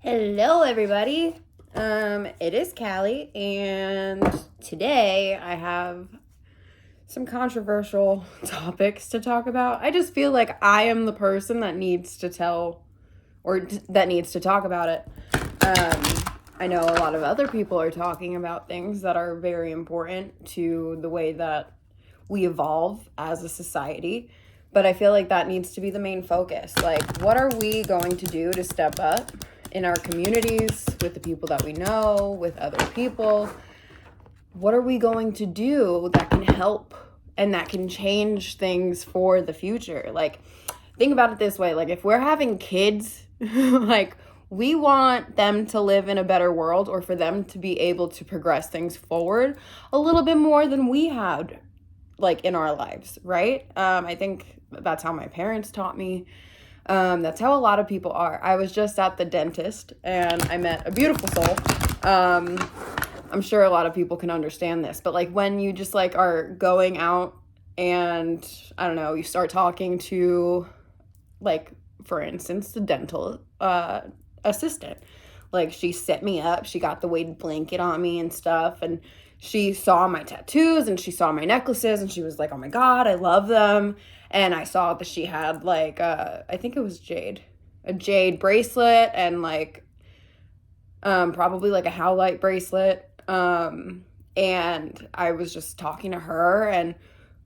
Hello, everybody. It is Cali, and today I have some controversial topics to talk about. I just feel like I am the person that needs to tell that needs to talk about it. I know a lot of other people are talking about things that are very important to the way that we evolve as a society, but I feel like that needs to be the main focus. Like, what are we going to do to step up in our communities, with the people that we know, with other people? What are we going to do that can help and that can change things for the future? Like, think about it this way. Like, if we're having kids, like, we want them to live in a better world, or for them to be able to progress things forward a little bit more than we had, like, in our lives, right? I think that's how my parents taught me. That's how a lot of people are. I was just at the dentist and I met a beautiful soul. I'm sure a lot of people can understand this, but like when you just like are going out and I don't know, you start talking to, like, for instance, the dental assistant. Like, she set me up, she got the weighted blanket on me and stuff, and she saw my tattoos and she saw my necklaces and she was like, oh my God, I love them. And I saw that she had like I think it was a jade bracelet, and like probably like a howlite bracelet. And I was just talking to her, and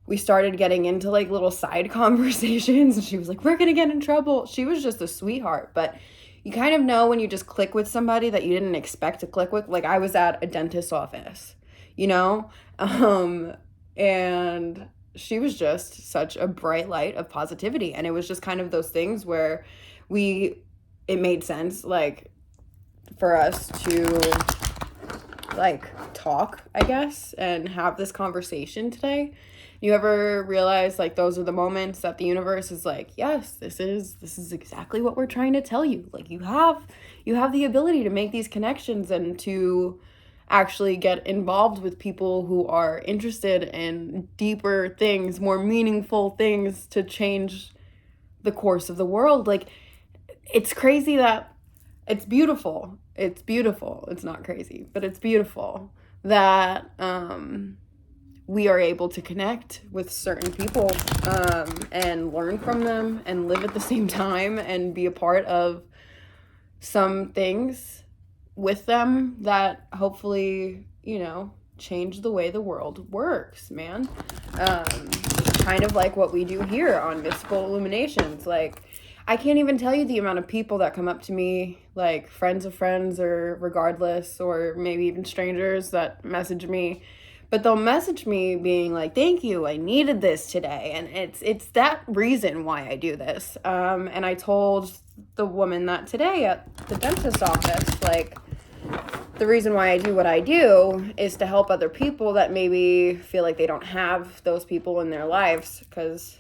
we started getting into like little side conversations, and she was like, we're gonna get in trouble. She was just a sweetheart. But you kind of know when you just click with somebody that you didn't expect to click with. Like, I was at a dentist's office, you know? And she was just such a bright light of positivity. And it was just kind of those things where it made sense, like, for us to, like, talk, I guess, and have this conversation today. You ever realize, like, those are the moments that the universe is like, yes, this is exactly what we're trying to tell you. Like, you have the ability to make these connections and to actually get involved with people who are interested in deeper things, more meaningful things to change the course of the world. Like, it's crazy that it's beautiful. It's beautiful. It's not crazy, but it's beautiful that we are able to connect with certain people and learn from them and live at the same time and be a part of some things with them that hopefully, change the way the world works, man. Kind of like what we do here on Mystical Illuminations. Like, I can't even tell you the amount of people that come up to me, like friends of friends or regardless, or maybe even strangers that message me. But they'll message me being like, thank you, I needed this today. And it's that reason why I do this. And I told the woman that today at the dentist's office, like, the reason why I do what I do is to help other people that maybe feel like they don't have those people in their lives, because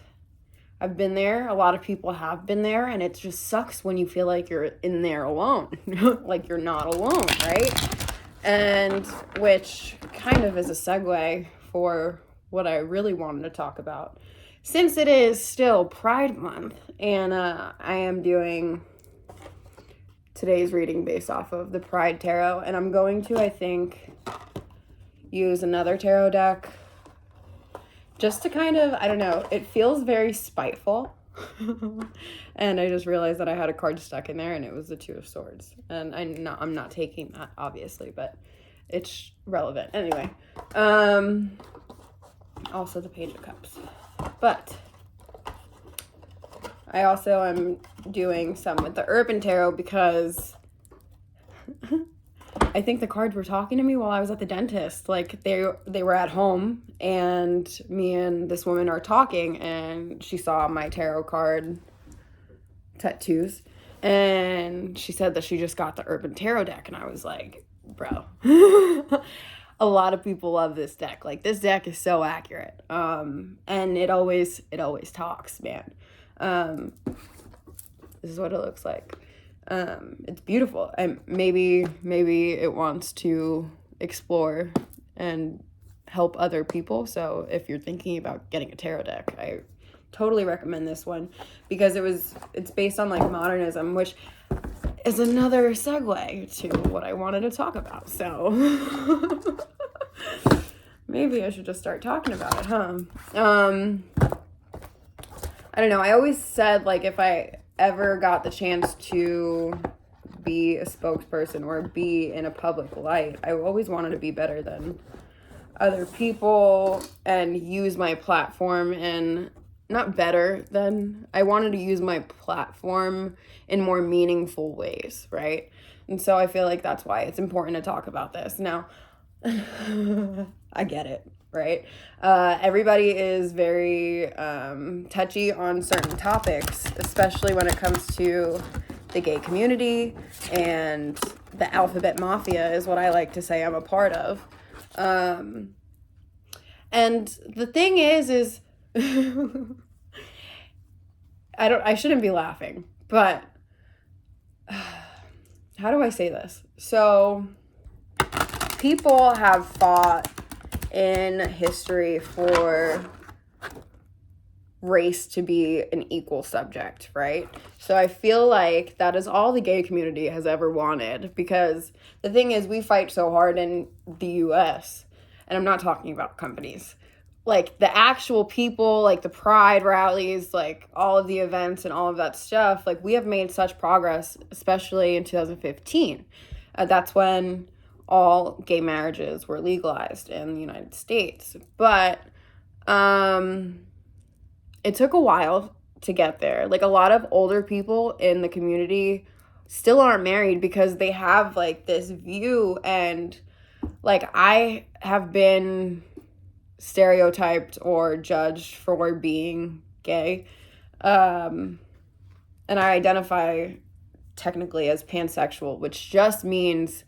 I've been there. A lot of people have been there, and it just sucks when you feel like you're in there alone. Like, you're not alone, right? And which kind of is a segue for what I really wanted to talk about. Since it is still Pride Month, and I am doing today's reading based off of the Pride Tarot, and I'm going to, I think, use another tarot deck just to kind of, I don't know, it feels very spiteful. And I just realized that I had a card stuck in there, and it was the Two of Swords. And I'm not taking that, obviously, but it's relevant. Anyway, also the Page of Cups. But I also am doing some with the Urban Tarot because I think the cards were talking to me while I was at the dentist. Like, they were at home, and me and this woman are talking, and she saw my tarot card tattoos, and she said that she just got the Urban Tarot deck, and I was like, bro, a lot of people love this deck. Like, this deck is so accurate, and it always talks, man. This is what it looks like. It's beautiful, and maybe it wants to explore and help other people. So if you're thinking about getting a tarot deck, I totally recommend this one, because it's based on like modernism, which is another segue to what I wanted to talk about. So maybe I should just start talking about it, huh? I don't know. I always said, like, if I ever got the chance to be a spokesperson or be in a public light, I always wanted to be better than other people and use my platform and not better than, I wanted to use my platform in more meaningful ways, right? And so I feel like that's why it's important to talk about this. Now, I get it, right? Everybody is very touchy on certain topics, especially when it comes to the gay community, and the alphabet mafia is what I like to say I'm a part of. And the thing is I shouldn't be laughing, but how do I say this? So people have fought in history for race to be an equal subject, right? So I feel like that is all the gay community has ever wanted, because the thing is, we fight so hard in the US, and I'm not talking about companies, like the actual people, like the pride rallies, like all of the events and all of that stuff. Like, we have made such progress, especially in 2015. That's when all gay marriages were legalized in the United States. But it took a while to get there. Like, a lot of older people in the community still aren't married because they have like this view, and like, I have been stereotyped or judged for being gay. And I identify technically as pansexual, which just means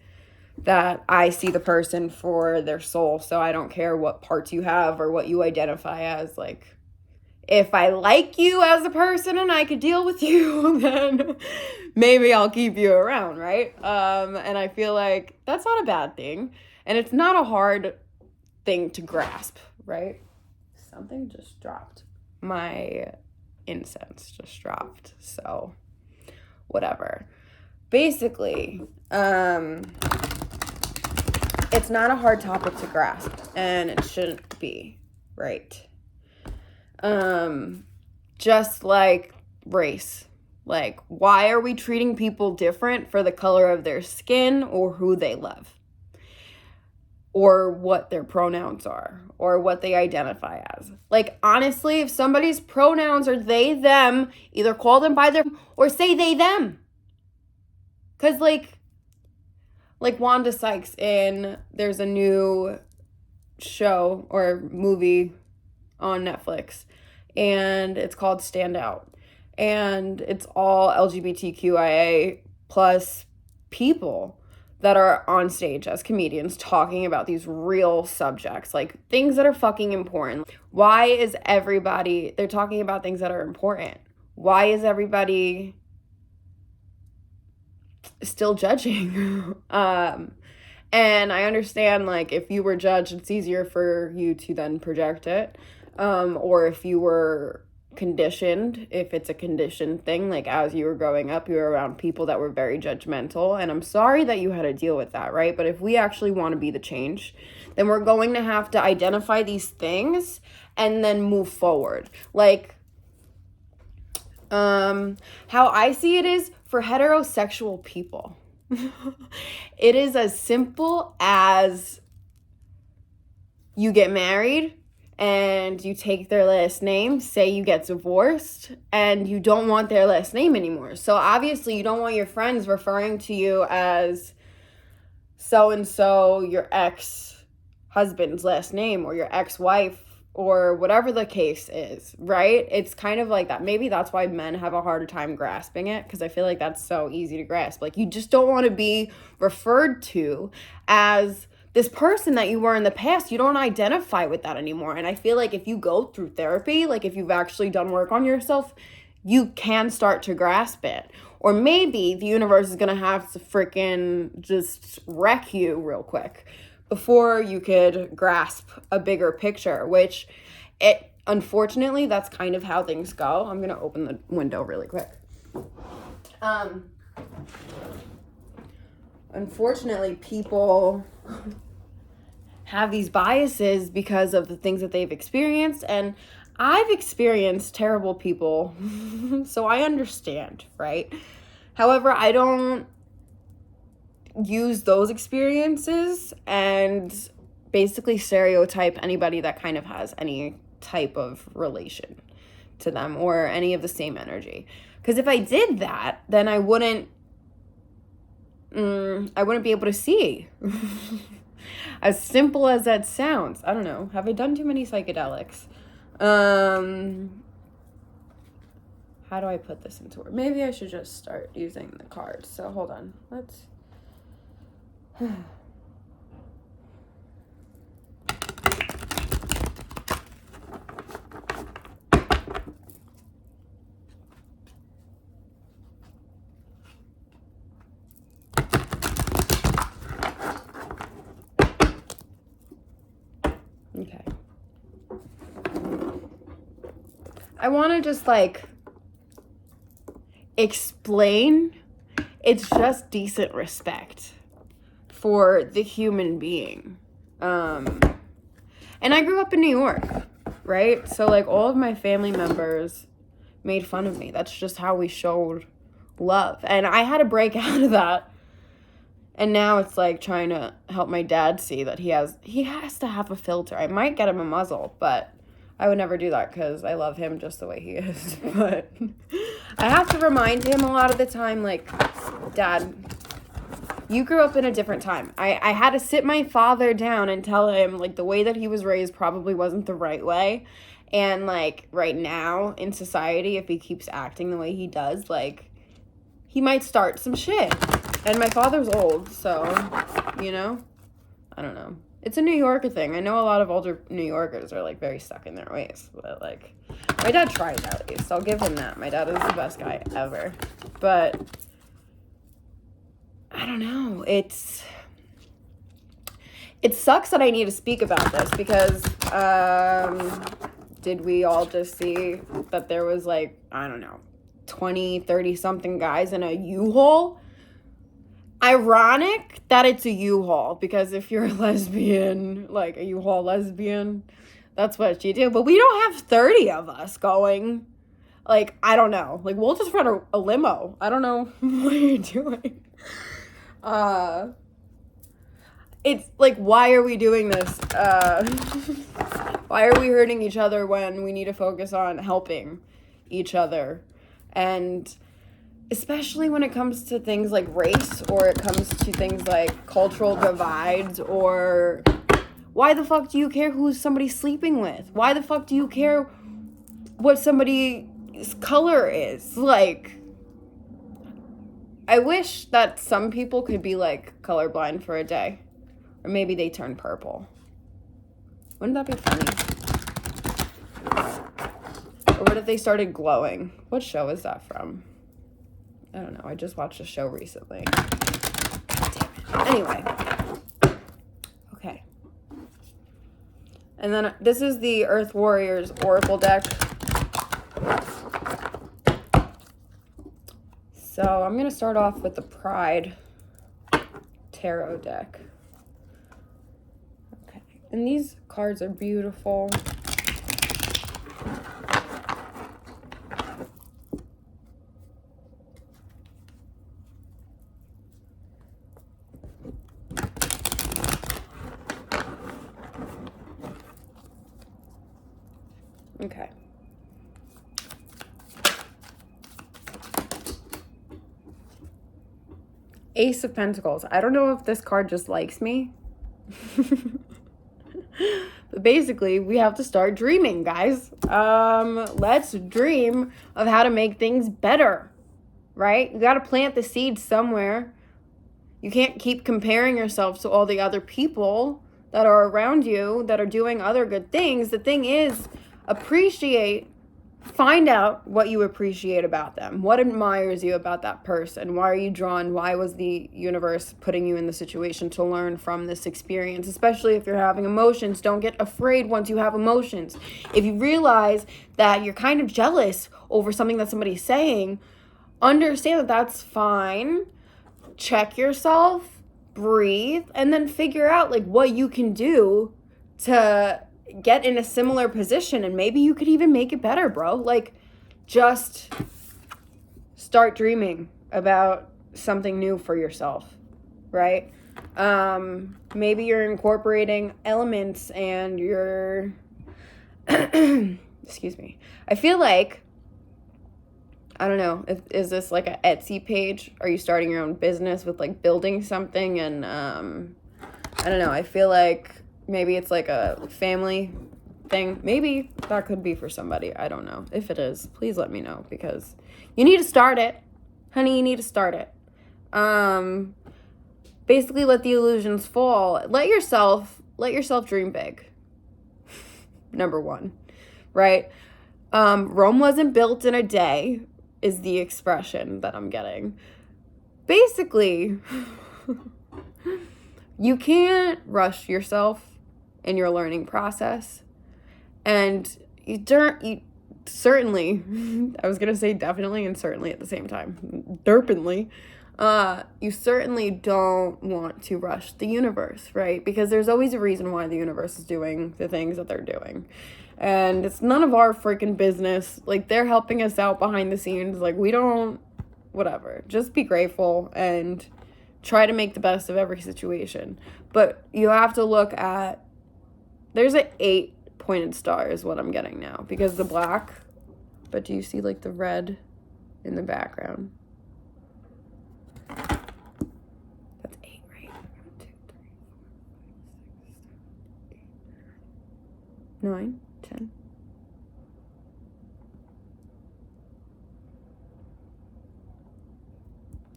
that I see the person for their soul. So I don't care what parts you have or what you identify as. Like, if I like you as a person and I could deal with you, then maybe I'll keep you around, right? And I feel like that's not a bad thing. And it's not a hard thing to grasp, right? Something just dropped. My incense just dropped. So, whatever. Basically, it's not a hard topic to grasp, and it shouldn't be, right? Just like race. Like, why are we treating people different for the color of their skin or who they love? Or what their pronouns are, or what they identify as. Like, honestly, if somebody's pronouns are they, them, either call them by their, or say they, them. Because, like Wanda Sykes there's a new show or movie on Netflix, and it's called Stand Out. And it's all LGBTQIA plus people that are on stage as comedians talking about these real subjects, like things that are fucking important. Why is everybody, they're talking about things that are important. Why is everybody still judging? And I understand, like, if you were judged, it's easier for you to then project it. Or if you were conditioned, if it's a conditioned thing, like as you were growing up, you were around people that were very judgmental, and I'm sorry that you had to deal with that, right? But if we actually want to be the change, then we're going to have to identify these things and then move forward. Like, how I see it is, for heterosexual people, it is as simple as you get married and you take their last name, say you get divorced, and you don't want their last name anymore. So obviously you don't want your friends referring to you as so-and-so, your ex-husband's last name, or your ex-wife, or whatever the case is, right? It's kind of like that. Maybe that's why men have a harder time grasping it, because I feel like that's so easy to grasp. Like, you just don't want to be referred to as this person that you were in the past. You don't identify with that anymore. And I feel like if you go through therapy, like if you've actually done work on yourself, you can start to grasp it. Or maybe the universe is going to have to freaking just wreck you real quick before you could grasp a bigger picture, which unfortunately, that's kind of how things go. I'm going to open the window really quick. unfortunately, people have these biases because of the things that they've experienced, and I've experienced terrible people, so I understand, right? However, I don't use those experiences and basically stereotype anybody that kind of has any type of relation to them or any of the same energy. Because if I did that, then I wouldn't be able to see. As simple as that sounds. I don't know. Have I done too many psychedelics? How do I put this into words? Maybe I should just start using the cards. So hold on. Let's... Okay. I want to just like explain it's just decent respect for the human being. And I grew up in New York, right? So like all of my family members made fun of me. That's just how we showed love. And I had to break out of that. And now it's like trying to help my dad see that he has to have a filter. I might get him a muzzle, but I would never do that because I love him just the way he is. But I have to remind him a lot of the time, like, Dad, you grew up in a different time. I had to sit my father down and tell him, like, the way that he was raised probably wasn't the right way. And, like, right now in society, if he keeps acting the way he does, like, he might start some shit. And my father's old, so, you know, I don't know. It's a New Yorker thing. I know a lot of older New Yorkers are, like, very stuck in their ways. But, like, my dad tries at least. I'll give him that. My dad is the best guy ever. But, I don't know. It sucks that I need to speak about this because, did we all just see that there was, like, I don't know, 20, 30-something guys in a U-Haul? Ironic that it's a U-Haul, because if you're a lesbian, like a U-Haul lesbian, that's what you do. But we don't have 30 of us going. Like, I don't know. Like, we'll just run a limo. I don't know what you're doing. It's like, why are we doing this? Why are we hurting each other when we need to focus on helping each other? And especially when it comes to things like race, or it comes to things like cultural divides, or why the fuck do you care who somebody's sleeping with? Why the fuck do you care what somebody's color is? Like, I wish that some people could be like colorblind for a day, or maybe they turn purple. Wouldn't that be funny? Or what if they started glowing? What show is that from? I don't know. I just watched a show recently. God damn it. Anyway. Okay. And then this is the Earth Warriors Oracle deck. So I'm going to start off with the Pride Tarot deck. Okay. And these cards are beautiful. Okay. Ace of Pentacles. I don't know if this card just likes me. But basically, we have to start dreaming, guys. Let's dream of how to make things better, right? You got to plant the seed somewhere. You can't keep comparing yourself to all the other people that are around you that are doing other good things. The thing is, find out what you appreciate about them. What admires you about that person? Why are you drawn? Why was the universe putting you in the situation to learn from this experience? Especially if you're having emotions, don't get afraid once you have emotions. If you realize that you're kind of jealous over something that somebody's saying, understand that that's fine. Check yourself, breathe, and then figure out like what you can do to get in a similar position, and maybe you could even make it better, bro. Like, just start dreaming about something new for yourself, right? Maybe you're incorporating elements and you're excuse me. I feel like, I don't know, is this like a Etsy page? Are you starting your own business with like building something? And I don't know, I feel like maybe it's like a family thing. Maybe that could be for somebody. I don't know. If it is, please let me know, because you need to start it. Honey, you need to start it. Basically let the illusions fall. Let yourself dream big. Number one, right? Rome wasn't built in a day is the expression that I'm getting. Basically, you can't rush yourself in your learning process. And you certainly, I was going to say definitely and certainly at the same time, derpently, you certainly don't want to rush the universe, right? Because there's always a reason why the universe is doing the things that they're doing. And it's none of our freaking business. Like, they're helping us out behind the scenes. Like, we don't, whatever. Just be grateful and try to make the best of every situation. But you have to look at, there's an 8-pointed star is what I'm getting now. Because the black, but do you see like the red in the background? That's 8, right? 1, 2, 3, 4, 5, 6, 7, 8, 9, 10.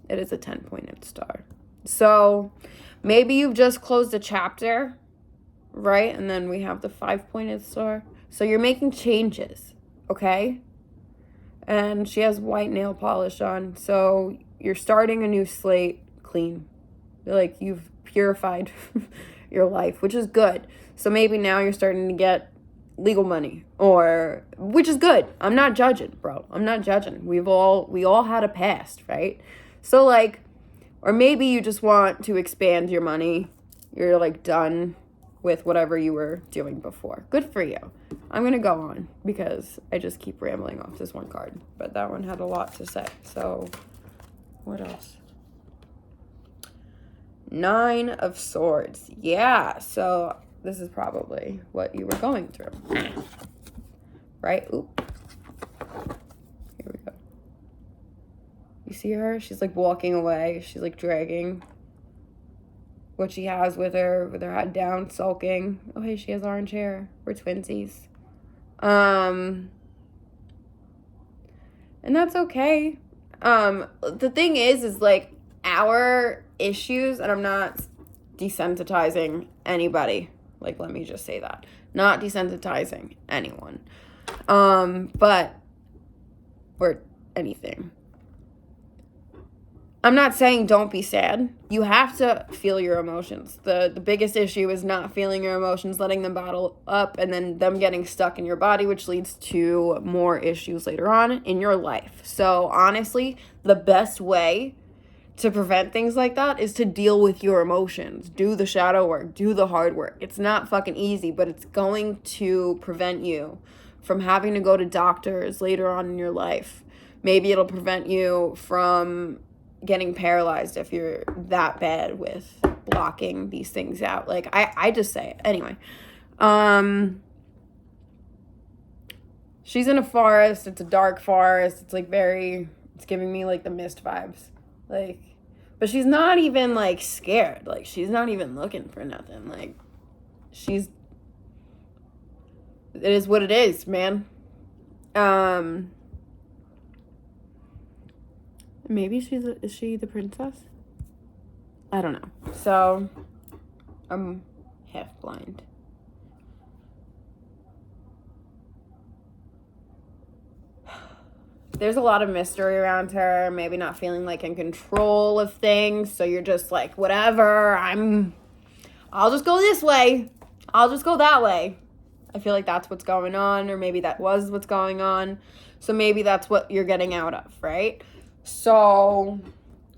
It is a 10-pointed star. So maybe you've just closed a chapter, right? And then we have the 5-pointed star. So you're making changes, okay? And she has white nail polish on. So you're starting a new slate clean. Like, you've purified your life, which is good. So maybe now you're starting to get legal money, which is good. I'm not judging, bro. I'm not judging. We all had a past, right? So like, or maybe you just want to expand your money. You're like done with whatever you were doing before. Good for you. I'm going to go on because I just keep rambling off this one card, but that one had a lot to say. So what else? 9 of Swords. Yeah. So this is probably what you were going through, right? Oop. Here we go. You see her? She's like walking away. She's like dragging what she has with her head down, sulking. Oh, hey, she has orange hair. We're twinsies. And that's okay. The thing is like our issues, and I'm not desensitizing anybody. Like, let me just say that. Not desensitizing anyone. But, or anything. I'm not saying don't be sad. You have to feel your emotions. The biggest issue is not feeling your emotions, letting them bottle up, and then them getting stuck in your body, which leads to more issues later on in your life. So honestly, the best way to prevent things like that is to deal with your emotions. Do the shadow work. Do the hard work. It's not fucking easy, but it's going to prevent you from having to go to doctors later on in your life. Maybe it'll prevent you from getting paralyzed if you're that bad with blocking these things out. Like, I just say it. Anyway. She's in a forest. It's a dark forest. It's like it's giving me like the Mist vibes. Like, but she's not even like scared. Like, she's not even looking for nothing. Like, it is what it is, man. Maybe is she the princess? I don't know. So, I'm half blind. There's a lot of mystery around her, maybe not feeling like in control of things, so you're just like, whatever, I'll just go this way. I'll just go that way. I feel like that's what's going on, or maybe that was what's going on. So maybe that's what you're getting out of, right? So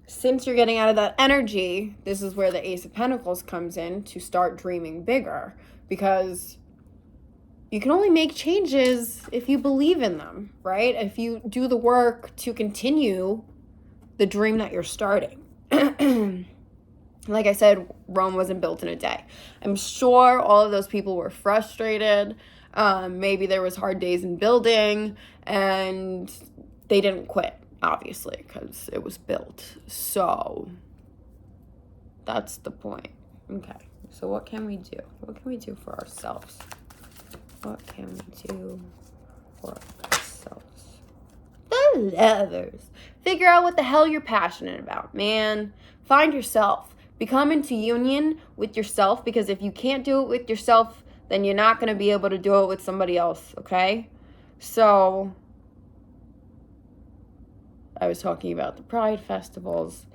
since you're getting out of that energy, this is where the Ace of Pentacles comes in to start dreaming bigger, because you can only make changes if you believe in them, right? If you do the work to continue the dream that you're starting. Like I said, Rome wasn't built in a day. I'm sure all of those people were frustrated. Maybe there was hard days in building, and they didn't quit, obviously, because it was built. So that's the point. Okay, so what can we do? What can we do for ourselves? What can we do for ourselves? The Lovers. Figure out what the hell you're passionate about, man. Find yourself. Become into union with yourself, because if you can't do it with yourself, then you're not going to be able to do it with somebody else, okay? So, I was talking about the Pride festivals.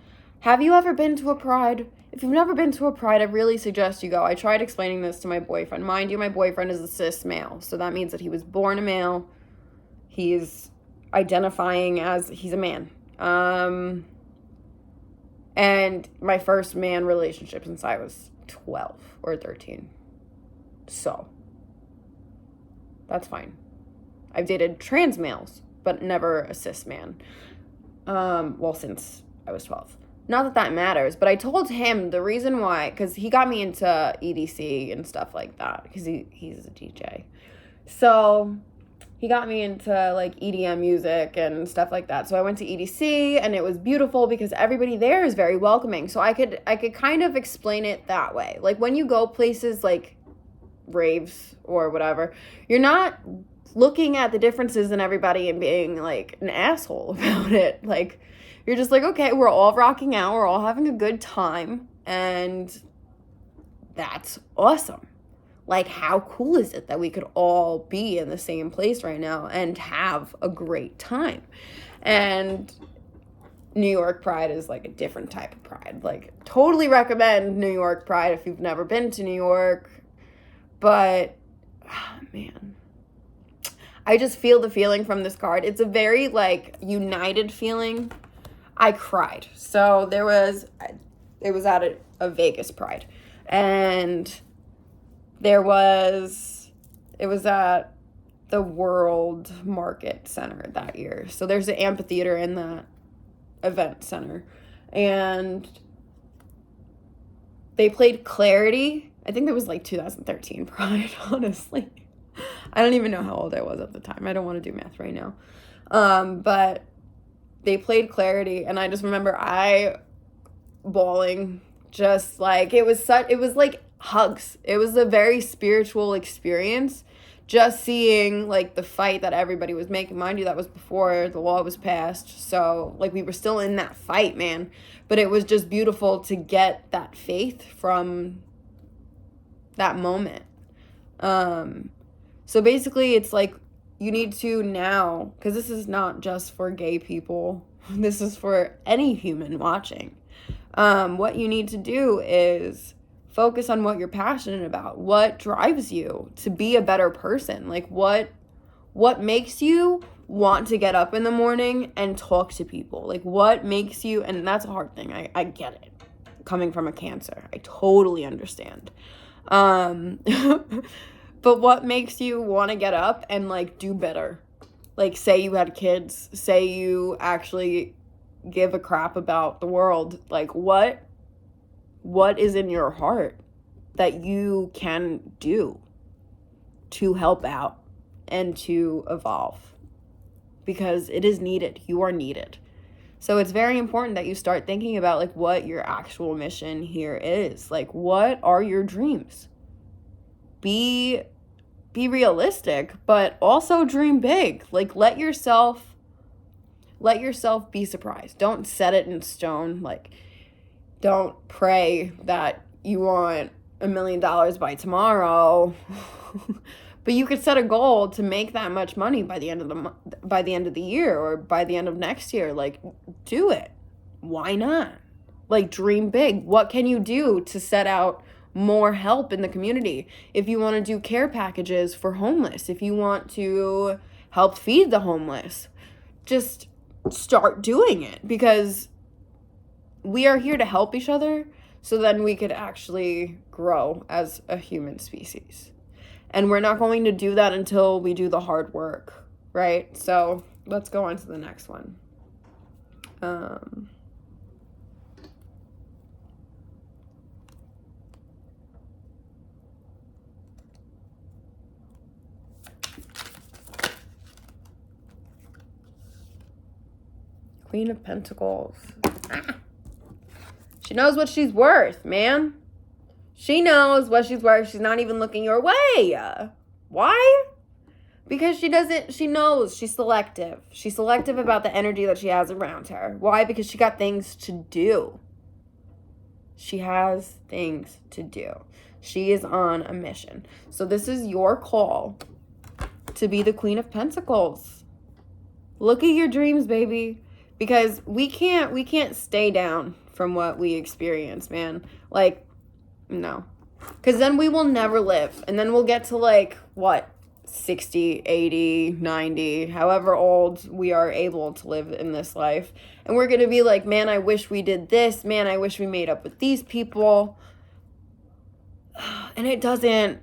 Have you ever been to a Pride? If you've never been to a Pride, I really suggest you go. I tried explaining this to my boyfriend. Mind you, my boyfriend is a cis male, so that means that he was born a male. He's identifying as he's a man. And my first man relationship since I was 12 or 13. So, that's fine. I've dated trans males, but never a cis man. Well, since I was 12. Not that matters, but I told him the reason why, because he got me into EDC and stuff like that, because he's a DJ. So he got me into like EDM music and stuff like that. So I went to EDC, and it was beautiful because everybody there is very welcoming. So I could kind of explain it that way. Like when you go places like raves or whatever, you're not looking at the differences in everybody and being like an asshole about it. Like you're just like, okay, we're all rocking out, we're all having a good time, and that's awesome. Like, how cool is it that we could all be in the same place right now and have a great time? And New York Pride is like a different type of pride. Like, totally recommend New York Pride if you've never been to New York. But, man, I just feel the feeling from this card. It's a very, like, united feeling. I cried. So it was at a Vegas Pride. And it was at the World Market Center that year. So there's an amphitheater in that event center. And they played Clarity. I think it was like 2013 Pride, honestly. I don't even know how old I was at the time. I don't want to do math right now. But they played Clarity, and I just remember bawling, just like, it was like hugs. It was a very spiritual experience, just seeing like the fight that everybody was making. Mind you, that was before the law was passed, so like we were still in that fight, man. But it was just beautiful to get that faith from that moment. So basically it's like, you need to now, because this is not just for gay people, this is for any human watching. What you need to do is focus on what you're passionate about. What drives you to be a better person? Like, what makes you want to get up in the morning and talk to people? Like, what makes you, and that's a hard thing. I get it. Coming from a Cancer, I totally understand. But what makes you want to get up and, like, do better? Like, say you had kids. Say you actually give a crap about the world. Like, what is in your heart that you can do to help out and to evolve? Because it is needed. You are needed. So it's very important that you start thinking about, like, what your actual mission here is. Like, what are your dreams? Be realistic, but also dream big. Like, let yourself be surprised. Don't set it in stone. Like, don't pray that you want $1 million by tomorrow. But you could set a goal to make that much money by the end of the year, or by the end of next year. Like, do it. Why not? Like, dream big. What can you do to set out more help in the community? If you want to do care packages for homeless, if you want to help feed the homeless, just start doing it, because we are here to help each other, so then we could actually grow as a human species. And we're not going to do that until we do the hard work, right? So let's go on to the next one. Queen of Pentacles. She knows what she's worth, man. She knows what she's worth. She's not even looking your way. Why? Because she knows she's selective. She's selective about the energy that she has around her. Why? Because she got things to do. She has things to do. She is on a mission. So this is your call to be the Queen of Pentacles. Look at your dreams, baby. Because we can't stay down from what we experience, man. Like, no. Because then we will never live. And then we'll get to, like, what? 60, 80, 90, however old we are able to live in this life. And we're going to be like, man, I wish we did this. Man, I wish we made up with these people. And it doesn't.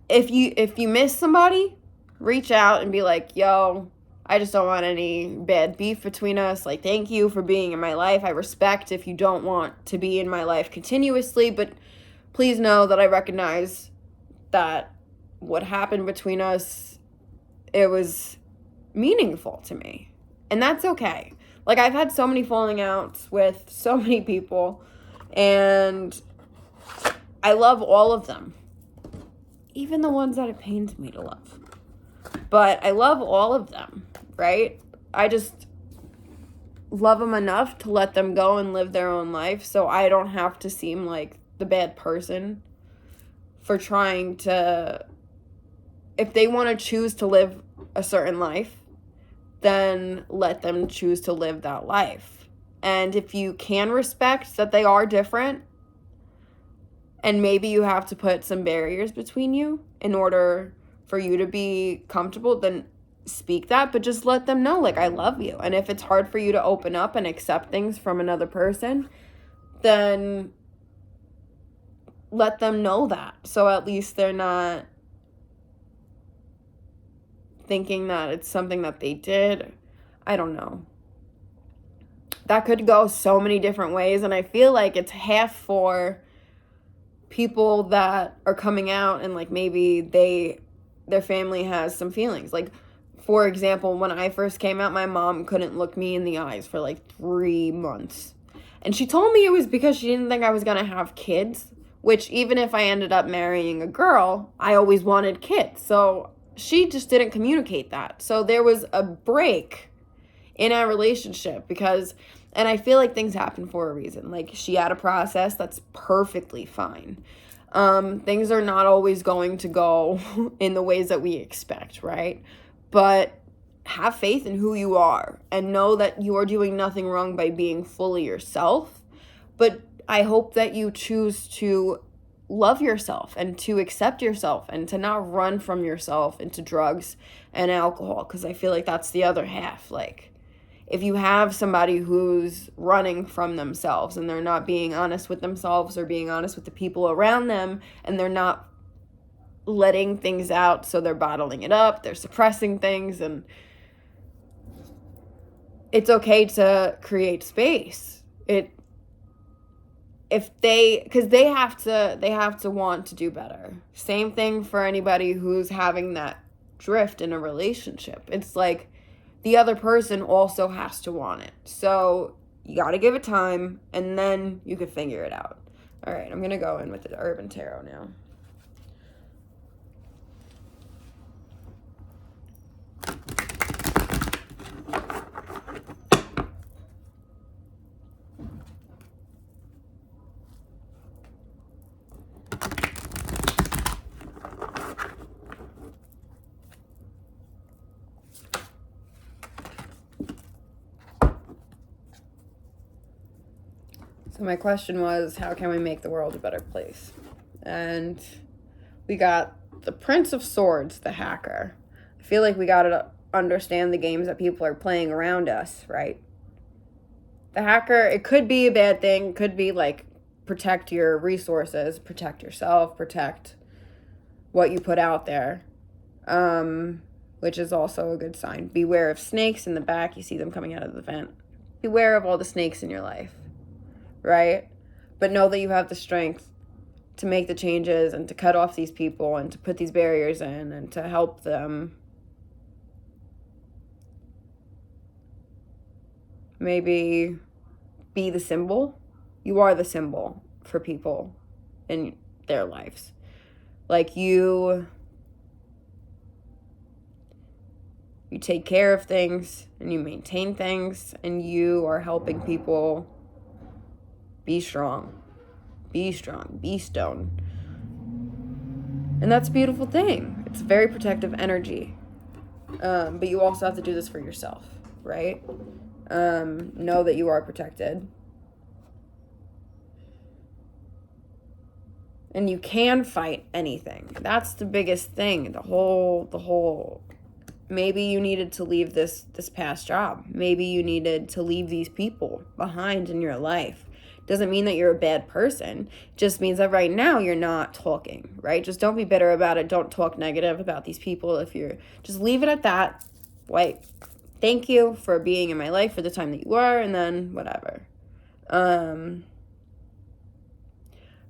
If you miss somebody, reach out and be like, yo, I just don't want any bad beef between us. Like, thank you for being in my life. I respect if you don't want to be in my life continuously, but please know that I recognize that what happened between us, it was meaningful to me. And that's okay. Like, I've had so many falling outs with so many people, and I love all of them. Even the ones that it pains me to love. But I love all of them, right? I just love them enough to let them go and live their own life, so I don't have to seem like the bad person for trying to. If they want to choose to live a certain life, then let them choose to live that life. And if you can respect that they are different, and maybe you have to put some barriers between you in order for you to be comfortable, then speak that, but just let them know, like, I love you. And if it's hard for you to open up and accept things from another person, then let them know that. So at least they're not thinking that it's something that they did. I don't know. That could go so many different ways, and I feel like it's half for people that are coming out and, like, maybe their family has some feelings. Like, for example, when I first came out, my mom couldn't look me in the eyes for like 3 months. And she told me it was because she didn't think I was going to have kids, which even if I ended up marrying a girl, I always wanted kids. So she just didn't communicate that. So there was a break in our relationship because, and I feel like things happen for a reason. Like, she had a process that's perfectly fine. Things are not always going to go in the ways that we expect, right? But have faith in who you are and know that you are doing nothing wrong by being fully yourself. But I hope that you choose to love yourself and to accept yourself and to not run from yourself into drugs and alcohol, because I feel like that's the other half. Like, if you have somebody who's running from themselves and they're not being honest with themselves or being honest with the people around them, and they're not letting things out, so they're bottling it up, they're suppressing things, and it's okay to create space. Because they have to want to do better. Same thing for anybody who's having that drift in a relationship. It's like the other person also has to want it. So you got to give it time, and then you can figure it out. All right, I'm going to go in with the Urban Tarot now. So my question was, how can we make the world a better place? And we got the Prince of Swords, the hacker. I feel like we got it understand the games that people are playing around us, right? The hacker, it could be a bad thing, could be like protect your resources, protect yourself, protect what you put out there, which is also a good sign. Beware of snakes in the back. You see them coming out of the vent. Beware of all the snakes in your life, right? But know that you have the strength to make the changes and to cut off these people and to put these barriers in and to help them maybe be the symbol. You are the symbol for people in their lives. Like you take care of things and you maintain things and you are helping people be strong. Be strong. Be stone. And that's a beautiful thing. It's a very protective energy. But you also have to do this for yourself, right? Know that you are protected. And you can fight anything. That's the biggest thing. The whole maybe you needed to leave this past job. Maybe you needed to leave these people behind in your life. Doesn't mean that you're a bad person. Just means that right now you're not talking, right? Just don't be bitter about it. Don't talk negative about these people. If you're, just leave it at that. Like, thank you for being in my life for the time that you were, and then whatever.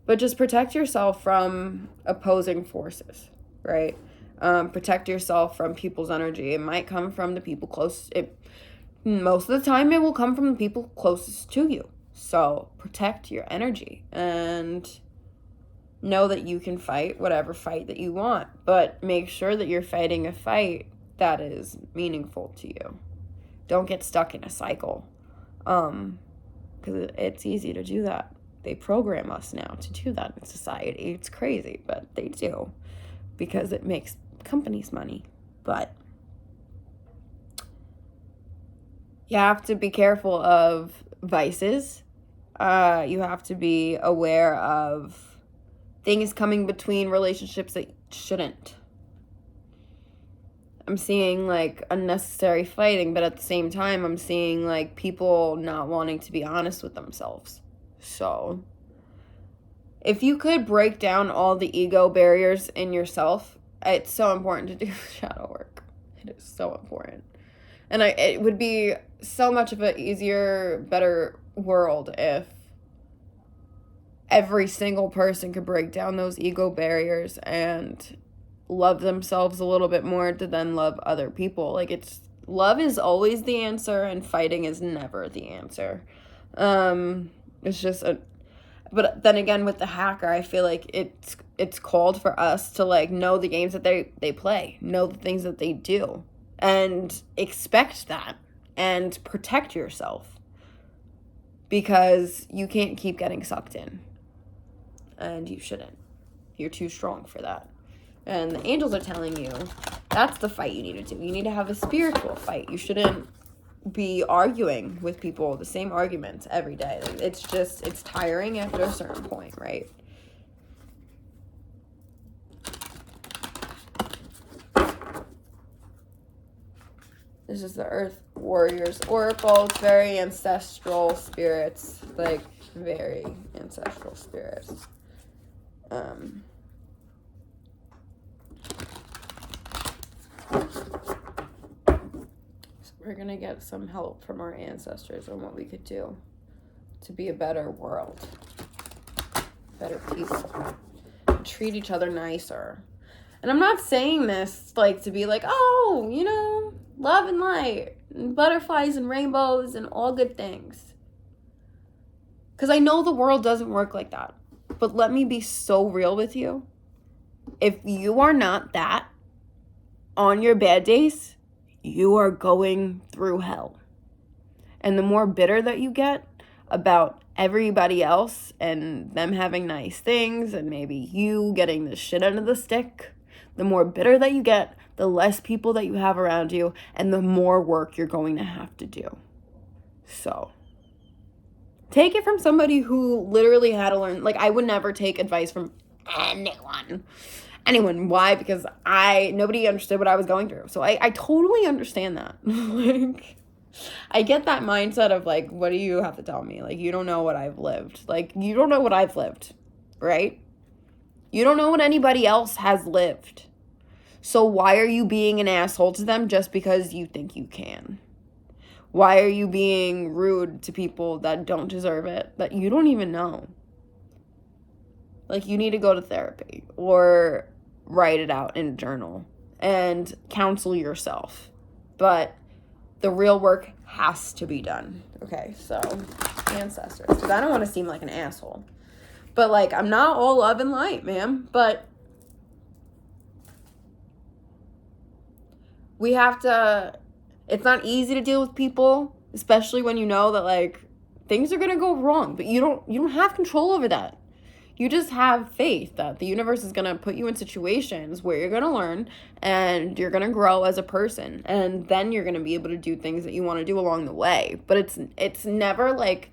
But just protect yourself from opposing forces, right? Protect yourself from people's energy. It might come from the people close. Most of the time, it will come from the people closest to you. So protect your energy and know that you can fight whatever fight that you want, but make sure that you're fighting a fight that is meaningful to you. Don't get stuck in a cycle, because it's easy to do that. They program us now to do that in society. It's crazy, but they do, because it makes companies money. But you have to be careful of vices. You have to be aware of things coming between relationships that shouldn't. I'm seeing like unnecessary fighting, but at the same time, I'm seeing like people not wanting to be honest with themselves. So if you could break down all the ego barriers in yourself, it's so important to do shadow work. It is so important. And it would be so much of an easier, better world if every single person could break down those ego barriers and love themselves a little bit more to then love other people. Like, love is always the answer and fighting is never the answer. It's just but then again, with the hacker, I feel like it's called for us to like know the games that they play, know the things that they do, and expect that and protect yourself, because you can't keep getting sucked in, and you shouldn't. You're too strong for that. And the angels are telling you that's the fight you need to do. You need to have a spiritual fight. You shouldn't be arguing with people the same arguments every day. It's tiring after a certain point, right? This is the Earth Warriors Oracle. It's very ancestral spirits, like very ancestral spirits. We're going to get some help from our ancestors on what we could do to be a better world, better people, treat each other nicer. And I'm not saying this like to be like, oh, you know, love and light and butterflies and rainbows and all good things. Because I know the world doesn't work like that. But let me be so real with you. If you are not that on your bad days, you are going through hell. And the more bitter that you get about everybody else and them having nice things and maybe you getting the shit under the stick, the more bitter that you get, the less people that you have around you, and the more work you're going to have to do. So take it from somebody who literally had to learn. Like, I would never take advice from anyone. anyone. Why? Because nobody understood what I was going through. So I totally understand that. Like, I get that mindset of like, what do you have to tell me? Like, you don't know what I've lived. Like, you don't know what I've lived, right? You don't know what anybody else has lived. So why are you being an asshole to them just because you think you can? Why are you being rude to people that don't deserve it, that you don't even know? Like, you need to go to therapy or write it out in a journal and counsel yourself. But the real work has to be done. Okay, so ancestors. Because I don't want to seem like an asshole. But, like, I'm not all love and light, man. But we have to... It's not easy to deal with people, especially when you know that, like, things are going to go wrong. But you don't have control over that. You just have faith that the universe is going to put you in situations where you're going to learn and you're going to grow as a person. And then you're going to be able to do things that you want to do along the way. But it's never like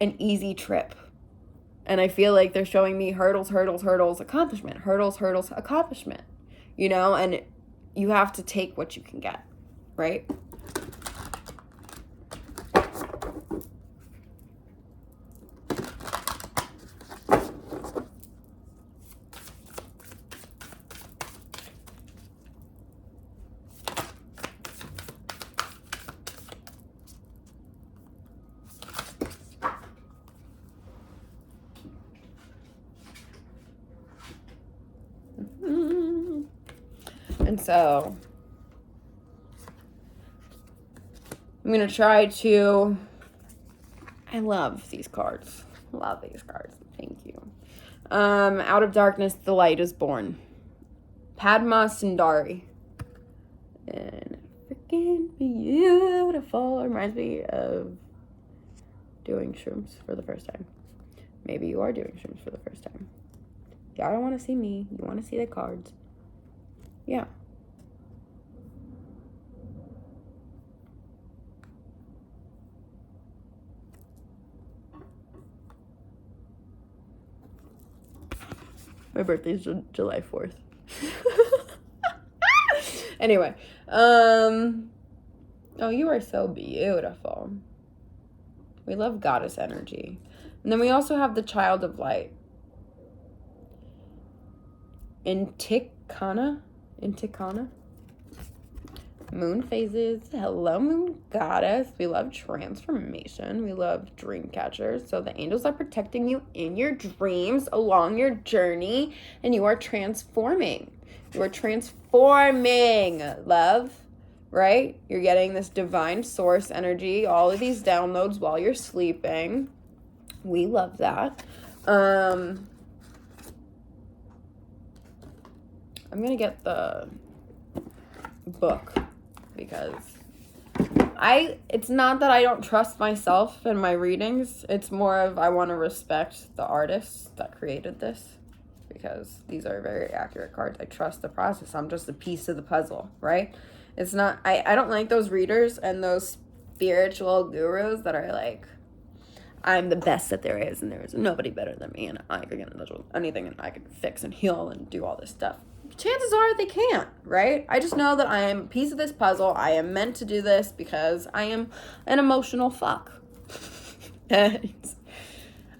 an easy trip. And I feel like they're showing me hurdles, accomplishment, hurdles, accomplishment, you know, and you have to take what you can get, right? And so I'm going to try to... I love these cards. Love these cards. Thank you. Out of darkness, the light is born. Padma Sundari. And freaking beautiful. Reminds me of doing shrooms for the first time. Maybe you are doing shrooms for the first time. Y'all don't want to see me. You want to see the cards. Yeah. My birthday's July 4th. Anyway. Oh, you are so beautiful. We love goddess energy. And then we also have the child of light. Intikana. Moon phases. Hello, moon goddess. We love transformation. We love dream catchers. So the angels are protecting you in your dreams along your journey, and you are transforming. You are transforming, love, right? You're getting this divine source energy, all of these downloads while you're sleeping. We love that. I'm going to get the book because it's not that I don't trust myself in my readings. It's more of I want to respect the artists that created this because these are very accurate cards. I trust the process. I'm just a piece of the puzzle, right? It's not, I don't like those readers and those spiritual gurus that are like, I'm the best that there is and there is nobody better than me and I can get anything and I can fix and heal and do all this stuff. Chances are they can't, right? I just know that I am a piece of this puzzle. I am meant to do this because I am an emotional fuck. And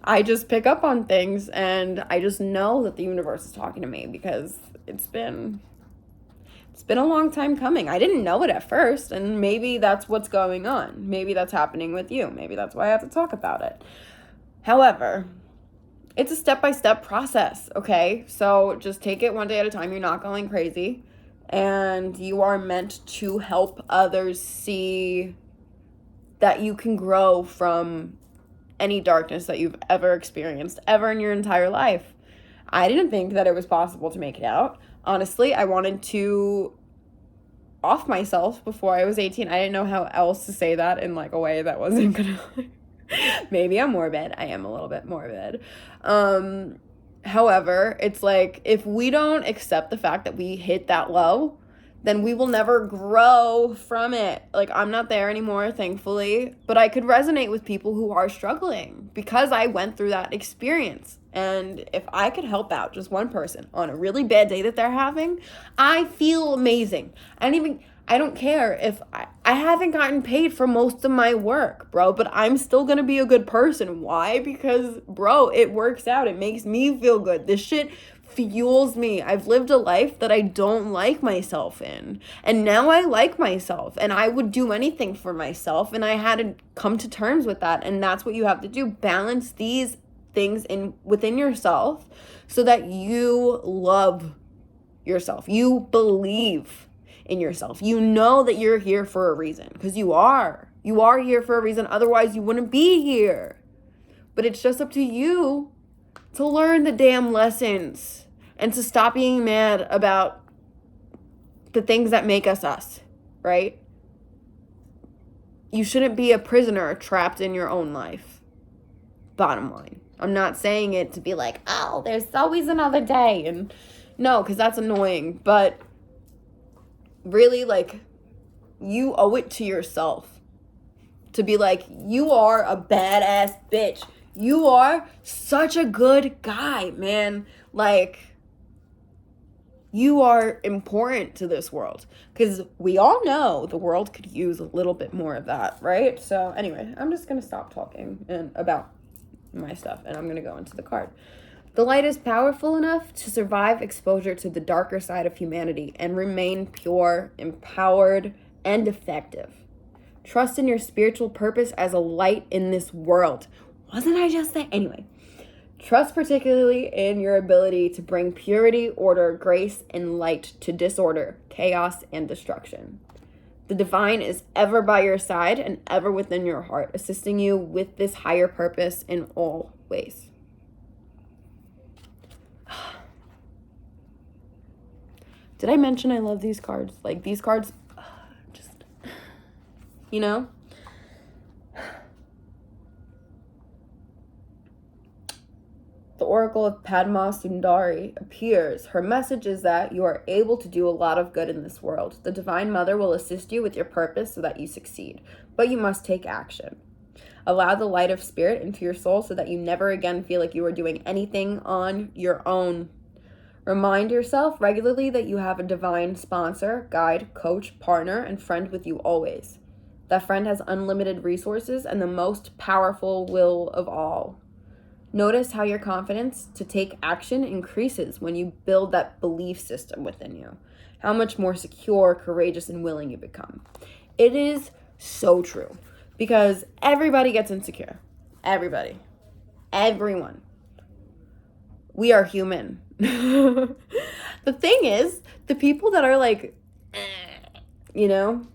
I just pick up on things and I just know that the universe is talking to me because it's been a long time coming. I didn't know it at first, and maybe that's what's going on. Maybe that's happening with you. Maybe that's why I have to talk about it. However, it's a step-by-step process, okay? So just take it one day at a time. You're not going crazy. And you are meant to help others see that you can grow from any darkness that you've ever experienced, ever in your entire life. I didn't think that it was possible to make it out. Honestly, I wanted to off myself before I was 18. I didn't know how else to say that in like a way that wasn't gonna... Maybe I'm morbid. I am a little bit morbid. However, it's like if we don't accept the fact that we hit that low, then we will never grow from it. Like, I'm not there anymore, thankfully, but I could resonate with people who are struggling because I went through that experience. And if I could help out just one person on a really bad day that they're having, I feel amazing. I don't care if I haven't gotten paid for most of my work, bro, but I'm still gonna be a good person. Why? Because, bro, it works out. It makes me feel good. This shit fuels me. I've lived a life that I don't like myself in. And now I like myself. And I would do anything for myself. And I had to come to terms with that. And that's what you have to do. Balance these things within yourself so that you love yourself. You believe in yourself. You know that you're here for a reason. Because you are. You are here for a reason. Otherwise, you wouldn't be here. But it's just up to you to learn the damn lessons and to stop being mad about the things that make us us, right? You shouldn't be a prisoner trapped in your own life. Bottom line. I'm not saying it to be like, oh, there's always another day. And no, because that's annoying. But really, like, you owe it to yourself to be like, you are a badass bitch. You are such a good guy, man. Like, you are important to this world. Because we all know the world could use a little bit more of that, right? So anyway, I'm just going to stop talking about my stuff. And I'm going to go into the card. The light is powerful enough to survive exposure to the darker side of humanity and remain pure, empowered, and effective. Trust in your spiritual purpose as a light in this world. Wasn't I just saying? Anyway, trust particularly in your ability to bring purity, order, grace, and light to disorder, chaos, and destruction. The divine is ever by your side and ever within your heart, assisting you with this higher purpose in all ways. Did I mention I love these cards? Like, these cards, just, you know? The Oracle of Padma Sundari appears. Her message is that you are able to do a lot of good in this world. The Divine Mother will assist you with your purpose so that you succeed, but you must take action. Allow the light of spirit into your soul so that you never again feel like you are doing anything on your own. Remind yourself regularly that you have a divine sponsor, guide, coach, partner, and friend with you always. That friend has unlimited resources and the most powerful will of all. Notice how your confidence to take action increases when you build that belief system within you. How much more secure, courageous, and willing you become. It is so true because everybody gets insecure. Everybody. Everyone. We are human. The thing is, the people that are like, you know,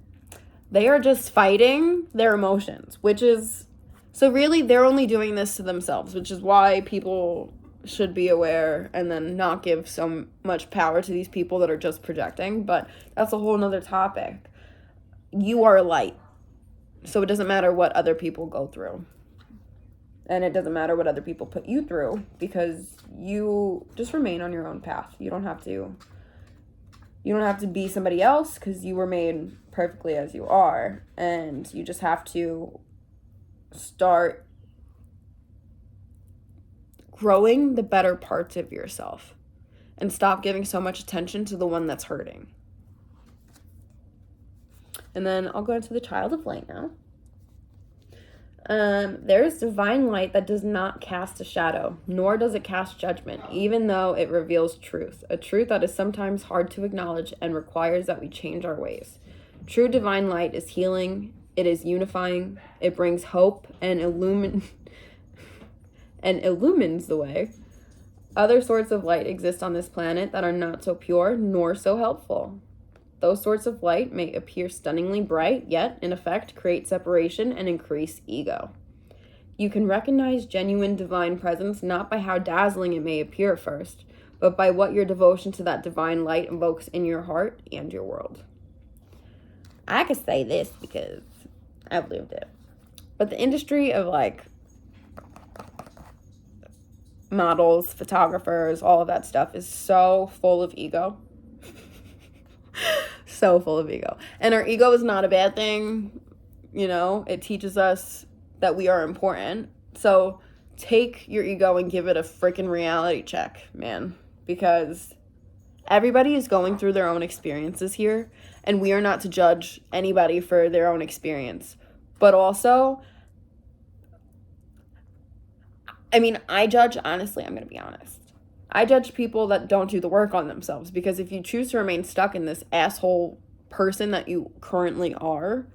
they are just fighting their emotions, which is... So really, they're only doing this to themselves, which is why people should be aware and then not give so much power to these people that are just projecting. But that's a whole nother topic. You are light. So it doesn't matter what other people go through. And it doesn't matter what other people put you through because you just remain on your own path. You don't have to be somebody else because you were made perfectly as you are. And you just have to start growing the better parts of yourself and stop giving so much attention to the one that's hurting. And then I'll go into the Child of Light now. There is divine light that does not cast a shadow, nor does it cast judgment, even though it reveals truth, a truth that is sometimes hard to acknowledge and requires that we change our ways. True divine light is healing. It is unifying. It brings hope and illumines the way. Other sorts of light exist on this planet that are not so pure nor so helpful. Those sorts of light may appear stunningly bright, yet, in effect, create separation and increase ego. You can recognize genuine divine presence not by how dazzling it may appear at first, but by what your devotion to that divine light evokes in your heart and your world. I could say this because I've lived it. But the industry of like models, photographers, all of that stuff is so full of ego. So full of ego. And our ego is not a bad thing. You know, it teaches us that we are important. So take your ego and give it a freaking reality check, man. Because everybody is going through their own experiences here. And we are not to judge anybody for their own experience. But also, I mean, I judge, honestly, I'm going to be honest. I judge people that don't do the work on themselves, because if you choose to remain stuck in this asshole person that you currently are,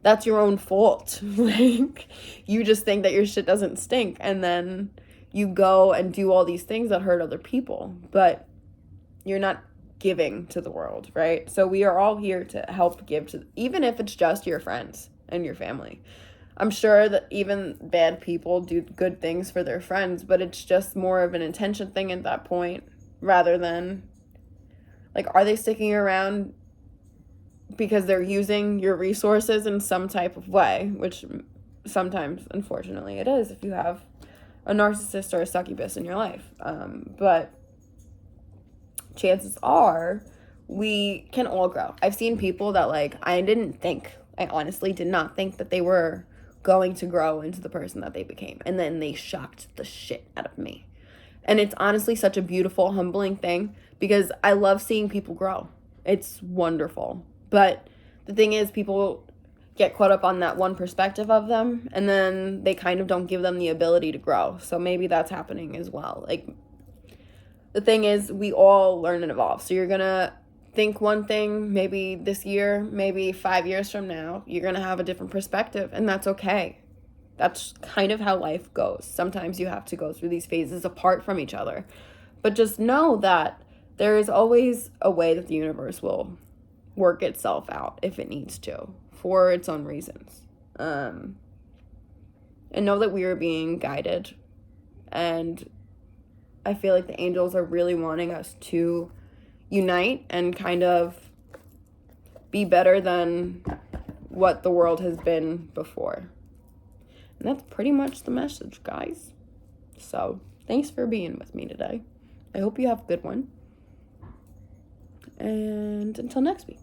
that's your own fault. Like, you just think that your shit doesn't stink, and then you go and do all these things that hurt other people, but you're not giving to the world, right? So we are all here to help give to, even if it's just your friends and your family. I'm sure that even bad people do good things for their friends, but it's just more of an intention thing at that point, rather than, like, are they sticking around because they're using your resources in some type of way, which sometimes, unfortunately, it is if you have a narcissist or a succubus in your life. But chances are we can all grow. I've seen people that, like, I honestly did not think that they were going to grow into the person that they became. And then they shocked the shit out of me. And it's honestly such a beautiful, humbling thing, because I love seeing people grow. It's wonderful. But the thing is, people get caught up on that one perspective of them, and then they kind of don't give them the ability to grow. So maybe that's happening as well. Like, the thing is, we all learn and evolve. So you're going to think one thing maybe this year, maybe 5 years from now, you're going to have a different perspective, and that's okay. That's kind of how life goes. Sometimes you have to go through these phases apart from each other. But just know that there is always a way that the universe will work itself out if it needs to, for its own reasons. And know that we are being guided. And I feel like the angels are really wanting us to unite and kind of be better than what the world has been before. And that's pretty much the message, guys. So thanks for being with me today. I hope you have a good one. And until next week.